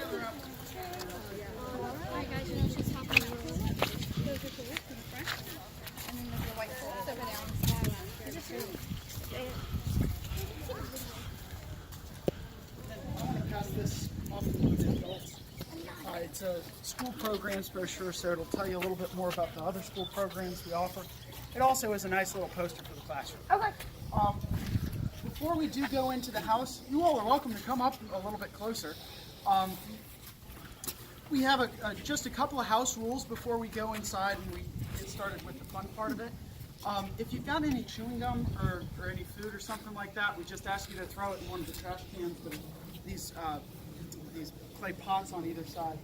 Alright guys, you know, just hop in the room. Those are cool in the front. And then there's the white folks over there on the side. Is this room? I want to pass this off to the adults. It's a school programs brochure, so it'll tell you a little bit more about the other school programs we offer. It also is a nice little poster for the classroom. Okay. Before we do go into the house, you all are welcome to come up a little bit closer. We have just a couple of house rules before we go inside and we get started with the fun part of it. If you've got any chewing gum or any food or something like that, we just ask you to throw it in one of the trash cans. But these clay pots on either side.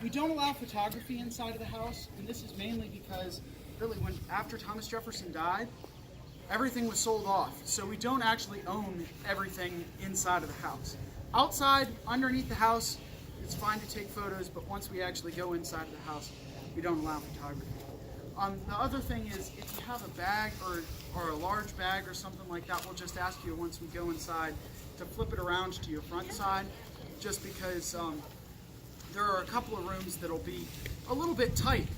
We don't allow photography inside of the house, and this is mainly because really after Thomas Jefferson died, everything was sold off. So we don't actually own everything inside of the house. Outside, underneath the house, it's fine to take photos, but once we actually go inside of the house, we don't allow photography. The other thing is, if you have a bag or a large bag or something like that, we'll just ask you once we go inside to flip it around to your front side, just because there are a couple of rooms that'll be a little bit tight,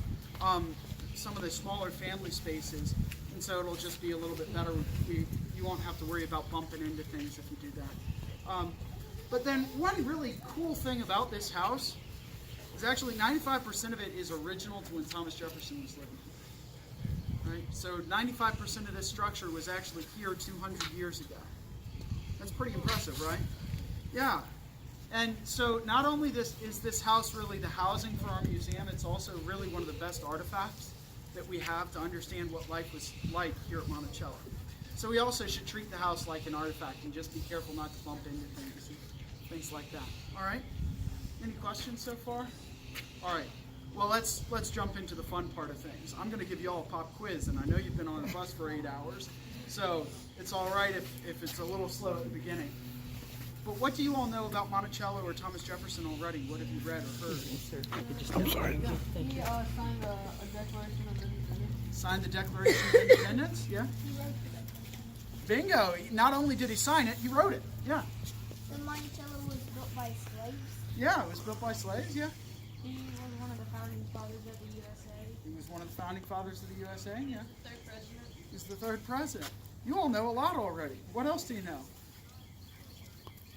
some of the smaller family spaces, and so it'll just be a little bit better. You won't have to worry about bumping into things if you do that. But then one really cool thing about this house is actually 95% of it is original to when Thomas Jefferson was living. Right? So 95% of this structure was actually here 200 years ago. That's pretty impressive, right? Yeah. And so not only is this house really the housing for our museum, it's also really one of the best artifacts that we have to understand what life was like here at Monticello. So we also should treat the house like an artifact and just be careful not to bump into things like that. All right? Any questions so far? All right. Well, let's jump into the fun part of things. I'm going to give you all a pop quiz, and I know you've been on a bus for 8 hours, so it's all right if it's a little slow at the beginning. But what do you all know about Monticello or Thomas Jefferson already? What have you read or heard? I'm sorry. He signed a Declaration of Independence. Signed the Declaration of Independence? Yeah. Bingo! Not only did he sign it, he wrote it. Yeah. The Monticello was built by slaves. Yeah, it was built by slaves. Yeah. He was one of the founding fathers of the USA. He was one of the founding fathers of the USA. Yeah. Third president. He's the third president. You all know a lot already. What else do you know?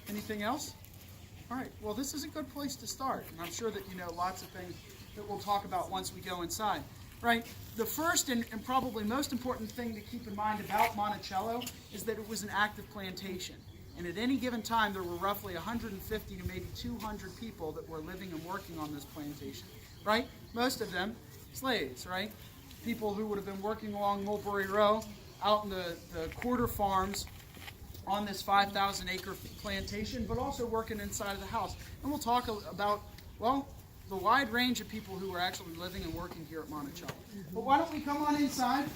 Anything else? All right, well, this is a good place to start, and I'm sure that you know lots of things that we'll talk about once we go inside. Right? The first and probably most important thing to keep in mind about Monticello is that it was an active plantation. And at any given time, there were roughly 150 to maybe 200 people that were living and working on this plantation. Right? Most of them slaves, right? People who would have been working along Mulberry Row, out in the quarter farms, on this 5,000 acre plantation, but also working inside of the house. And we'll talk about, well, the wide range of people who are actually living and working here at Monticello. But why don't we come on inside?